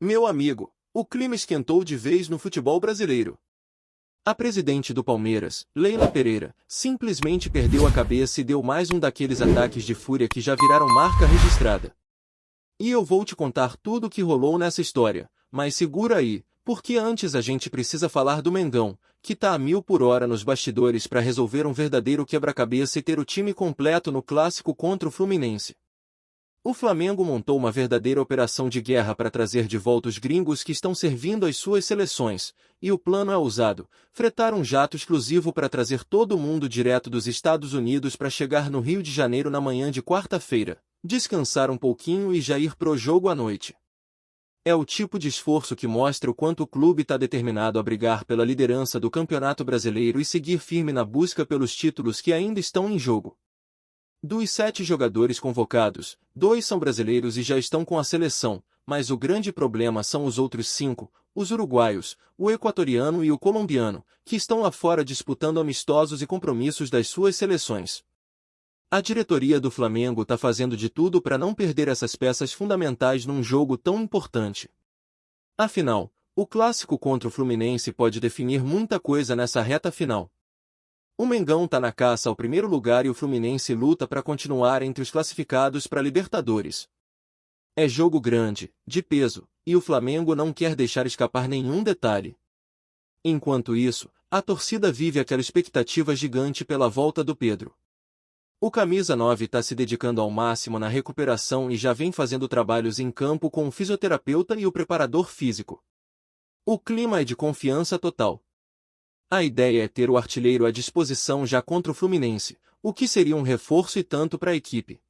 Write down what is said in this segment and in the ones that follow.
Meu amigo, o clima esquentou de vez no futebol brasileiro. A presidente do Palmeiras, Leila Pereira, simplesmente perdeu a cabeça e deu mais um daqueles ataques de fúria que já viraram marca registrada. E eu vou te contar tudo o que rolou nessa história, mas segura aí, porque antes a gente precisa falar do Mengão, que tá a 1000 por hora nos bastidores para resolver um verdadeiro quebra-cabeça e ter o time completo no clássico contra o Fluminense. O Flamengo montou uma verdadeira operação de guerra para trazer de volta os gringos que estão servindo as suas seleções, e o plano é ousado: fretar um jato exclusivo para trazer todo mundo direto dos Estados Unidos para chegar no Rio de Janeiro na manhã de quarta-feira, descansar um pouquinho e já ir pro jogo à noite. É o tipo de esforço que mostra o quanto o clube está determinado a brigar pela liderança do Campeonato Brasileiro e seguir firme na busca pelos títulos que ainda estão em jogo. Dos 7 jogadores convocados, 2 são brasileiros e já estão com a seleção, mas o grande problema são os outros 5, os uruguaios, o equatoriano e o colombiano, que estão lá fora disputando amistosos e compromissos das suas seleções. A diretoria do Flamengo está fazendo de tudo para não perder essas peças fundamentais num jogo tão importante. Afinal, o clássico contra o Fluminense pode definir muita coisa nessa reta final. O Mengão tá na caça ao primeiro lugar e o Fluminense luta para continuar entre os classificados para Libertadores. É jogo grande, de peso, e o Flamengo não quer deixar escapar nenhum detalhe. Enquanto isso, a torcida vive aquela expectativa gigante pela volta do Pedro. O camisa 9 está se dedicando ao máximo na recuperação e já vem fazendo trabalhos em campo com o fisioterapeuta e o preparador físico. O clima é de confiança total. A ideia é ter o artilheiro à disposição já contra o Fluminense, o que seria um reforço e tanto para a equipe.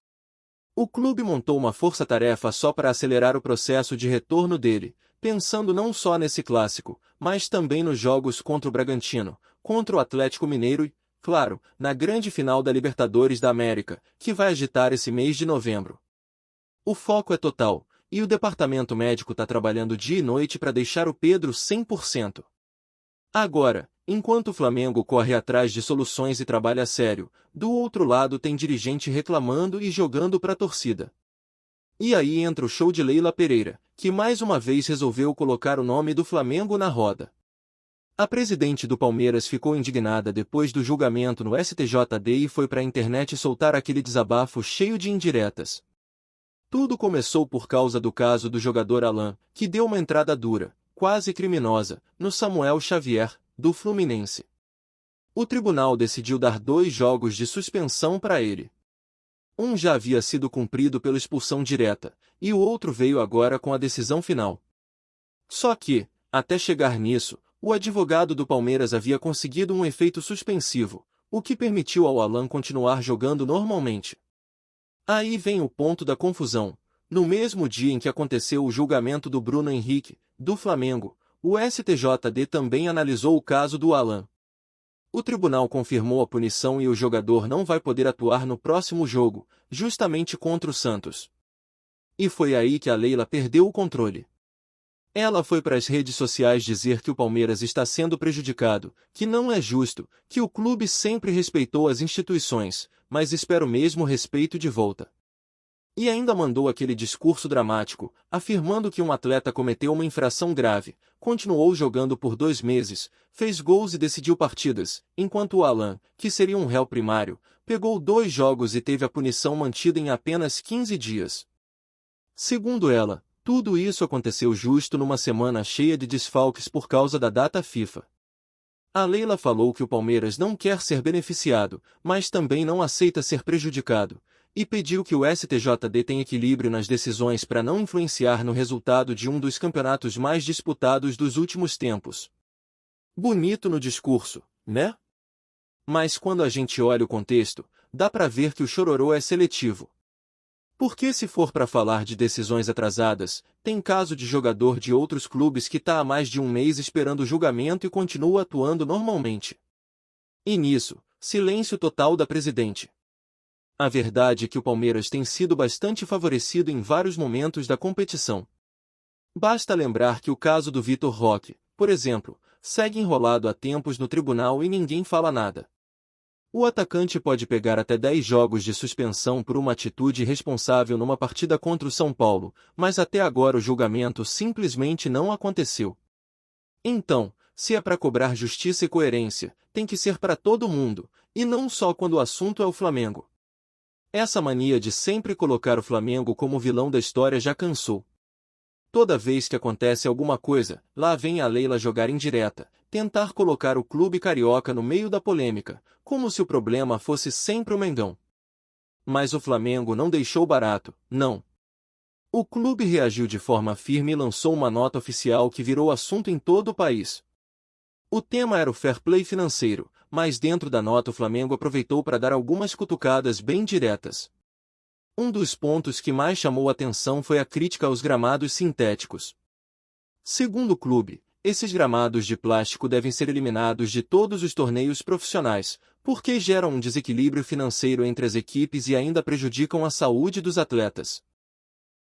O clube montou uma força-tarefa só para acelerar o processo de retorno dele, pensando não só nesse clássico, mas também nos jogos contra o Bragantino, contra o Atlético Mineiro e, claro, na grande final da Libertadores da América, que vai agitar esse mês de novembro. O foco é total, e o departamento médico está trabalhando dia e noite para deixar o Pedro 100%. Agora, enquanto o Flamengo corre atrás de soluções e trabalha sério, do outro lado tem dirigente reclamando e jogando para a torcida. E aí entra o show de Leila Pereira, que mais uma vez resolveu colocar o nome do Flamengo na roda. A presidente do Palmeiras ficou indignada depois do julgamento no STJD e foi para a internet soltar aquele desabafo cheio de indiretas. Tudo começou por causa do caso do jogador Alan, que deu uma entrada dura, quase criminosa, no Samuel Xavier, do Fluminense. O tribunal decidiu dar 2 jogos de suspensão para ele. Um já havia sido cumprido pela expulsão direta, e o outro veio agora com a decisão final. Só que, até chegar nisso, o advogado do Palmeiras havia conseguido um efeito suspensivo, o que permitiu ao Alan continuar jogando normalmente. Aí vem o ponto da confusão. No mesmo dia em que aconteceu o julgamento do Bruno Henrique, do Flamengo, o STJD também analisou o caso do Alan. O tribunal confirmou a punição e o jogador não vai poder atuar no próximo jogo, justamente contra o Santos. E foi aí que a Leila perdeu o controle. Ela foi para as redes sociais dizer que o Palmeiras está sendo prejudicado, que não é justo, que o clube sempre respeitou as instituições, mas espera o mesmo respeito de volta. E ainda mandou aquele discurso dramático, afirmando que um atleta cometeu uma infração grave, continuou jogando por 2 meses, fez gols e decidiu partidas, enquanto o Alan, que seria um réu primário, pegou 2 jogos e teve a punição mantida em apenas 15 dias. Segundo ela, tudo isso aconteceu justo numa semana cheia de desfalques por causa da data FIFA. A Leila falou que o Palmeiras não quer ser beneficiado, mas também não aceita ser prejudicado, e pediu que o STJD tenha equilíbrio nas decisões para não influenciar no resultado de um dos campeonatos mais disputados dos últimos tempos. Bonito no discurso, né? Mas quando a gente olha o contexto, dá para ver que o chororô é seletivo. Porque se for para falar de decisões atrasadas, tem caso de jogador de outros clubes que está há mais de 1 mês esperando o julgamento e continua atuando normalmente. E nisso, silêncio total da presidente. A verdade é que o Palmeiras tem sido bastante favorecido em vários momentos da competição. Basta lembrar que o caso do Vitor Roque, por exemplo, segue enrolado há tempos no tribunal e ninguém fala nada. O atacante pode pegar até 10 jogos de suspensão por uma atitude irresponsável numa partida contra o São Paulo, mas até agora o julgamento simplesmente não aconteceu. Então, se é para cobrar justiça e coerência, tem que ser para todo mundo, e não só quando o assunto é o Flamengo. Essa mania de sempre colocar o Flamengo como vilão da história já cansou. Toda vez que acontece alguma coisa, lá vem a Leila jogar indireta, tentar colocar o clube carioca no meio da polêmica, como se o problema fosse sempre o Mengão. Mas o Flamengo não deixou barato, não. O clube reagiu de forma firme e lançou uma nota oficial que virou assunto em todo o país. O tema era o fair play financeiro, mas dentro da nota o Flamengo aproveitou para dar algumas cutucadas bem diretas. Um dos pontos que mais chamou a atenção foi a crítica aos gramados sintéticos. Segundo o clube, esses gramados de plástico devem ser eliminados de todos os torneios profissionais, porque geram um desequilíbrio financeiro entre as equipes e ainda prejudicam a saúde dos atletas.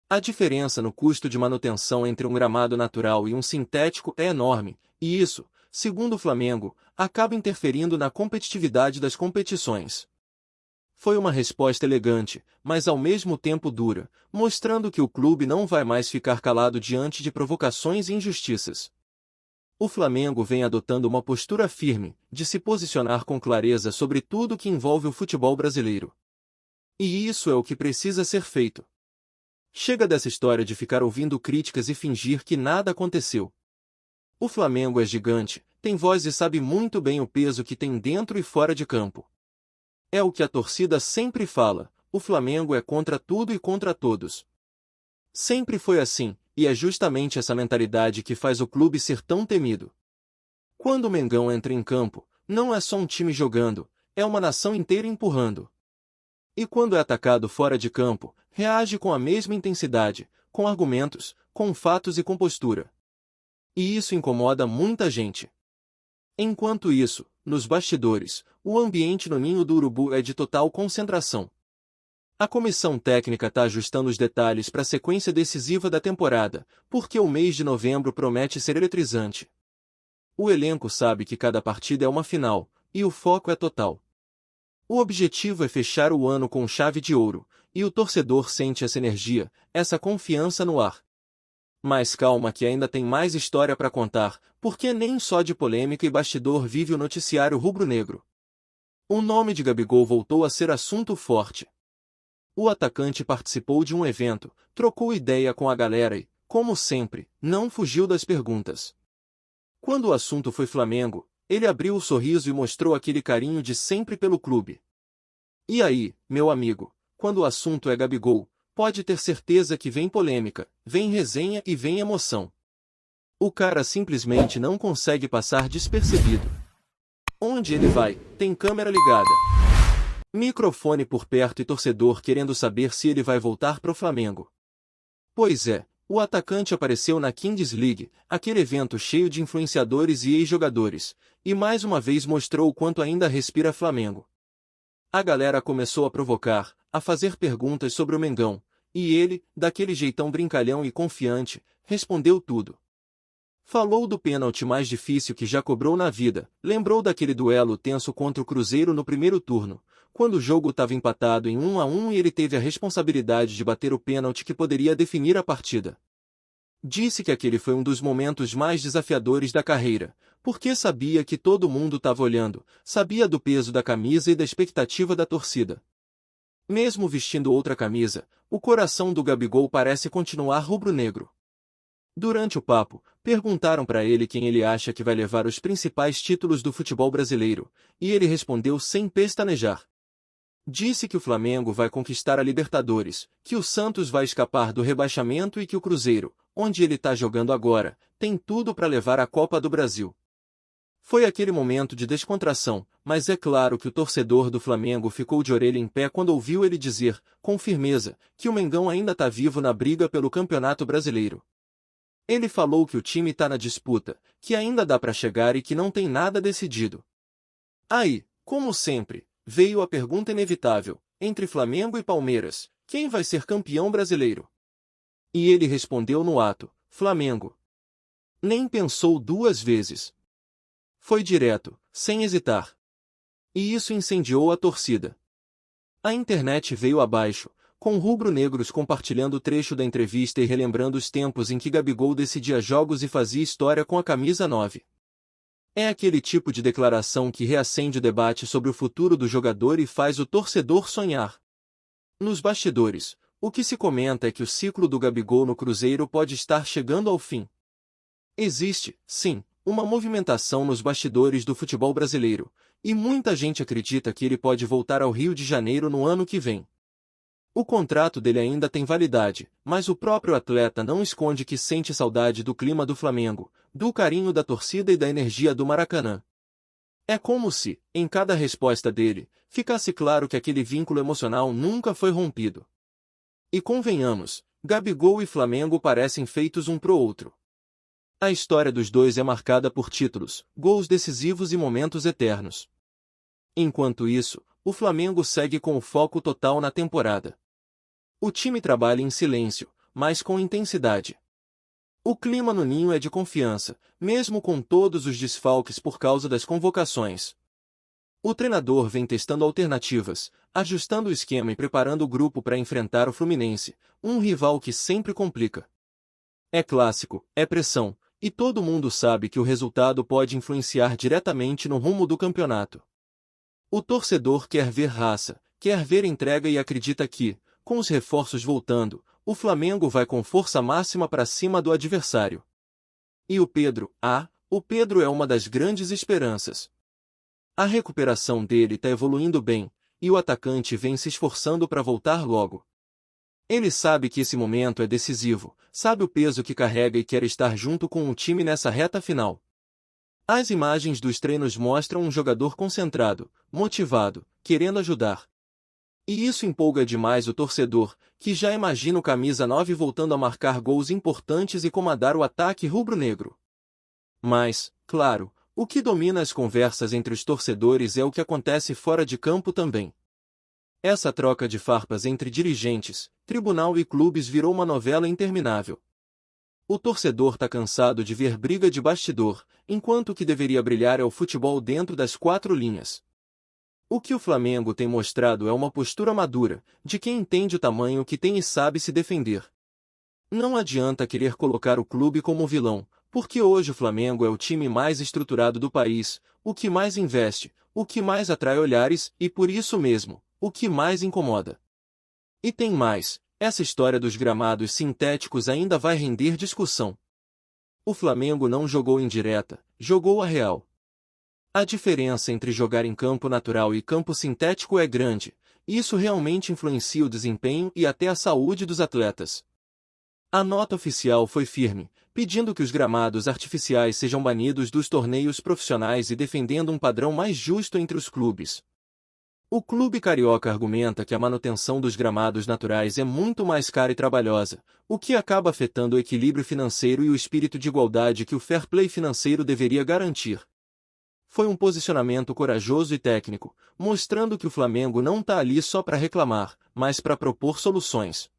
A diferença no custo de manutenção entre um gramado natural e um sintético é enorme, e isso, segundo o Flamengo, acaba interferindo na competitividade das competições. Foi uma resposta elegante, mas ao mesmo tempo dura, mostrando que o clube não vai mais ficar calado diante de provocações e injustiças. O Flamengo vem adotando uma postura firme, de se posicionar com clareza sobre tudo que envolve o futebol brasileiro. E isso é o que precisa ser feito. Chega dessa história de ficar ouvindo críticas e fingir que nada aconteceu. O Flamengo é gigante, tem voz e sabe muito bem o peso que tem dentro e fora de campo. É o que a torcida sempre fala, o Flamengo é contra tudo e contra todos. Sempre foi assim, e é justamente essa mentalidade que faz o clube ser tão temido. Quando o Mengão entra em campo, não é só um time jogando, é uma nação inteira empurrando. E quando é atacado fora de campo, reage com a mesma intensidade, com argumentos, com fatos e com postura. E isso incomoda muita gente. Enquanto isso, nos bastidores, o ambiente no Ninho do Urubu é de total concentração. A comissão técnica está ajustando os detalhes para a sequência decisiva da temporada, porque o mês de novembro promete ser eletrizante. O elenco sabe que cada partida é uma final, e o foco é total. O objetivo é fechar o ano com chave de ouro, e o torcedor sente essa energia, essa confiança no ar. Mas calma que ainda tem mais história para contar, porque nem só de polêmica e bastidor vive o noticiário rubro-negro. O nome de Gabigol voltou a ser assunto forte. O atacante participou de um evento, trocou ideia com a galera e, como sempre, não fugiu das perguntas. Quando o assunto foi Flamengo, ele abriu o sorriso e mostrou aquele carinho de sempre pelo clube. E aí, meu amigo, quando o assunto é Gabigol, pode ter certeza que vem polêmica, vem resenha e vem emoção. O cara simplesmente não consegue passar despercebido. Onde ele vai, tem câmera ligada. Microfone por perto e torcedor querendo saber se ele vai voltar pro Flamengo. Pois é, o atacante apareceu na Kings League, aquele evento cheio de influenciadores e ex-jogadores, e mais uma vez mostrou o quanto ainda respira Flamengo. A galera começou a provocar, a fazer perguntas sobre o Mengão, e ele, daquele jeitão brincalhão e confiante, respondeu tudo. Falou do pênalti mais difícil que já cobrou na vida, lembrou daquele duelo tenso contra o Cruzeiro no primeiro turno, quando o jogo estava empatado em 1-1 e ele teve a responsabilidade de bater o pênalti que poderia definir a partida. Disse que aquele foi um dos momentos mais desafiadores da carreira, porque sabia que todo mundo estava olhando, sabia do peso da camisa e da expectativa da torcida. Mesmo vestindo outra camisa, o coração do Gabigol parece continuar rubro-negro. Durante o papo, perguntaram para ele quem ele acha que vai levar os principais títulos do futebol brasileiro, e ele respondeu sem pestanejar. Disse que o Flamengo vai conquistar a Libertadores, que o Santos vai escapar do rebaixamento e que o Cruzeiro, onde ele está jogando agora, tem tudo para levar a Copa do Brasil. Foi aquele momento de descontração, mas é claro que o torcedor do Flamengo ficou de orelha em pé quando ouviu ele dizer, com firmeza, que o Mengão ainda está vivo na briga pelo Campeonato Brasileiro. Ele falou que o time está na disputa, que ainda dá para chegar e que não tem nada decidido. Aí, como sempre, veio a pergunta inevitável, entre Flamengo e Palmeiras, quem vai ser campeão brasileiro? E ele respondeu no ato, Flamengo. Nem pensou duas vezes. Foi direto, sem hesitar. E isso incendiou a torcida. A internet veio abaixo, com rubro-negros compartilhando o trecho da entrevista e relembrando os tempos em que Gabigol decidia jogos e fazia história com a camisa 9. É aquele tipo de declaração que reacende o debate sobre o futuro do jogador e faz o torcedor sonhar. Nos bastidores, o que se comenta é que o ciclo do Gabigol no Cruzeiro pode estar chegando ao fim. Existe, sim, uma movimentação nos bastidores do futebol brasileiro, e muita gente acredita que ele pode voltar ao Rio de Janeiro no ano que vem. O contrato dele ainda tem validade, mas o próprio atleta não esconde que sente saudade do clima do Flamengo, do carinho da torcida e da energia do Maracanã. É como se, em cada resposta dele, ficasse claro que aquele vínculo emocional nunca foi rompido. E convenhamos, Gabigol e Flamengo parecem feitos um pro outro. A história dos dois é marcada por títulos, gols decisivos e momentos eternos. Enquanto isso, o Flamengo segue com o foco total na temporada. O time trabalha em silêncio, mas com intensidade. O clima no ninho é de confiança, mesmo com todos os desfalques por causa das convocações. O treinador vem testando alternativas, ajustando o esquema e preparando o grupo para enfrentar o Fluminense, um rival que sempre complica. É clássico, é pressão, e todo mundo sabe que o resultado pode influenciar diretamente no rumo do campeonato. O torcedor quer ver raça, quer ver entrega e acredita que, com os reforços voltando, o Flamengo vai com força máxima para cima do adversário. E o Pedro é uma das grandes esperanças. A recuperação dele está evoluindo bem, e o atacante vem se esforçando para voltar logo. Ele sabe que esse momento é decisivo, sabe o peso que carrega e quer estar junto com o time nessa reta final. As imagens dos treinos mostram um jogador concentrado, motivado, querendo ajudar. E isso empolga demais o torcedor, que já imagina o camisa 9 voltando a marcar gols importantes e comandar o ataque rubro-negro. Mas, claro, o que domina as conversas entre os torcedores é o que acontece fora de campo também. Essa troca de farpas entre dirigentes, tribunal e clubes virou uma novela interminável. O torcedor está cansado de ver briga de bastidor, enquanto o que deveria brilhar é o futebol dentro das quatro linhas. O que o Flamengo tem mostrado é uma postura madura, de quem entende o tamanho que tem e sabe se defender. Não adianta querer colocar o clube como vilão, porque hoje o Flamengo é o time mais estruturado do país, o que mais investe, o que mais atrai olhares e, por isso mesmo, o que mais incomoda. E tem mais, essa história dos gramados sintéticos ainda vai render discussão. O Flamengo não jogou indireta, jogou a real. A diferença entre jogar em campo natural e campo sintético é grande, e isso realmente influencia o desempenho e até a saúde dos atletas. A nota oficial foi firme, pedindo que os gramados artificiais sejam banidos dos torneios profissionais e defendendo um padrão mais justo entre os clubes. O clube carioca argumenta que a manutenção dos gramados naturais é muito mais cara e trabalhosa, o que acaba afetando o equilíbrio financeiro e o espírito de igualdade que o fair play financeiro deveria garantir. Foi um posicionamento corajoso e técnico, mostrando que o Flamengo não está ali só para reclamar, mas para propor soluções.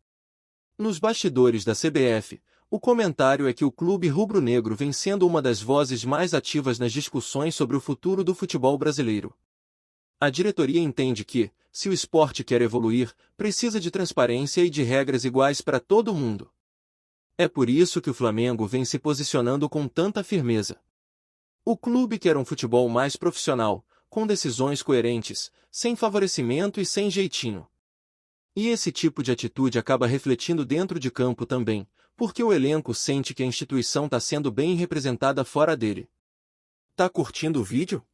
Nos bastidores da CBF, o comentário é que o clube rubro-negro vem sendo uma das vozes mais ativas nas discussões sobre o futuro do futebol brasileiro. A diretoria entende que, se o esporte quer evoluir, precisa de transparência e de regras iguais para todo mundo. É por isso que o Flamengo vem se posicionando com tanta firmeza. O clube quer um futebol mais profissional, com decisões coerentes, sem favorecimento e sem jeitinho. E esse tipo de atitude acaba refletindo dentro de campo também, porque o elenco sente que a instituição está sendo bem representada fora dele. Tá curtindo o vídeo?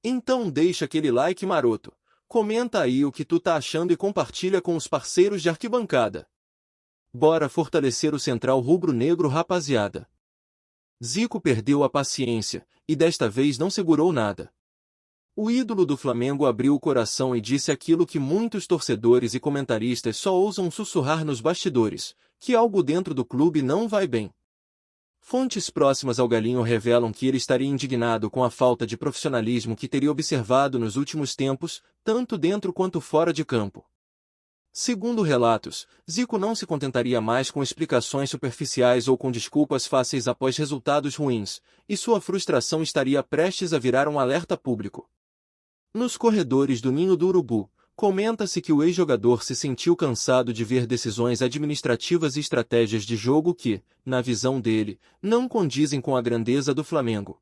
Então deixa aquele like maroto, comenta aí o que tu tá achando e compartilha com os parceiros de arquibancada. Bora fortalecer o Central Rubro-Negro, rapaziada. Zico perdeu a paciência, e desta vez não segurou nada. O ídolo do Flamengo abriu o coração e disse aquilo que muitos torcedores e comentaristas só ousam sussurrar nos bastidores, que algo dentro do clube não vai bem. Fontes próximas ao Galinho revelam que ele estaria indignado com a falta de profissionalismo que teria observado nos últimos tempos, tanto dentro quanto fora de campo. Segundo relatos, Zico não se contentaria mais com explicações superficiais ou com desculpas fáceis após resultados ruins, e sua frustração estaria prestes a virar um alerta público. Nos corredores do Ninho do Urubu, comenta-se que o ex-jogador se sentiu cansado de ver decisões administrativas e estratégias de jogo que, na visão dele, não condizem com a grandeza do Flamengo.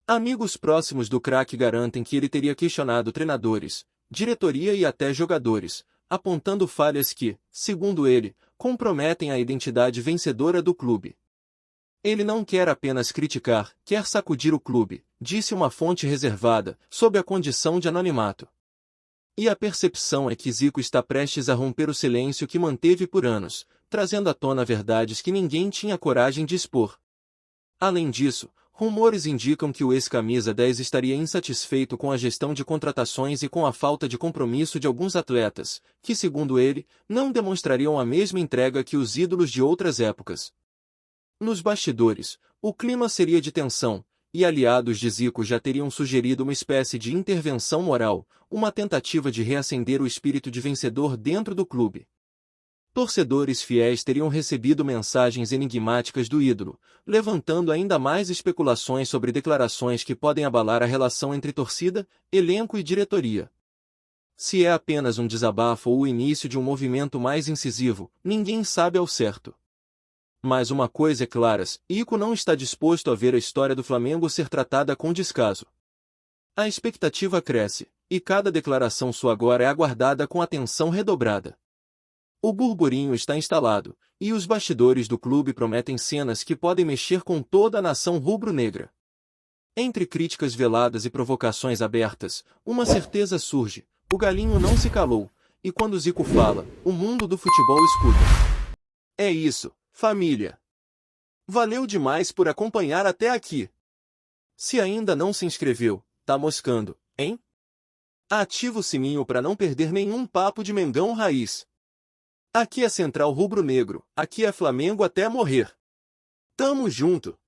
Amigos próximos do craque garantem que ele teria questionado treinadores, diretoria e até jogadores, apontando falhas que, segundo ele, comprometem a identidade vencedora do clube. Ele não quer apenas criticar, quer sacudir o clube, disse uma fonte reservada, sob a condição de anonimato. E a percepção é que Zico está prestes a romper o silêncio que manteve por anos, trazendo à tona verdades que ninguém tinha coragem de expor. Além disso, rumores indicam que o ex-camisa 10 estaria insatisfeito com a gestão de contratações e com a falta de compromisso de alguns atletas, que, segundo ele, não demonstrariam a mesma entrega que os ídolos de outras épocas. Nos bastidores, o clima seria de tensão, e aliados de Zico já teriam sugerido uma espécie de intervenção moral, uma tentativa de reacender o espírito de vencedor dentro do clube. Torcedores fiéis teriam recebido mensagens enigmáticas do ídolo, levantando ainda mais especulações sobre declarações que podem abalar a relação entre torcida, elenco e diretoria. Se é apenas um desabafo ou o início de um movimento mais incisivo, ninguém sabe ao certo. Mas uma coisa é clara, Zico não está disposto a ver a história do Flamengo ser tratada com descaso. A expectativa cresce, e cada declaração sua agora é aguardada com atenção redobrada. O burburinho está instalado, e os bastidores do clube prometem cenas que podem mexer com toda a nação rubro-negra. Entre críticas veladas e provocações abertas, uma certeza surge: o galinho não se calou, e quando Zico fala, o mundo do futebol escuta. É isso, família. Valeu demais por acompanhar até aqui. Se ainda não se inscreveu, tá moscando, hein? Ativa o sininho para não perder nenhum papo de Mengão Raiz. Aqui é Central Rubro Negro, aqui é Flamengo até morrer. Tamo junto!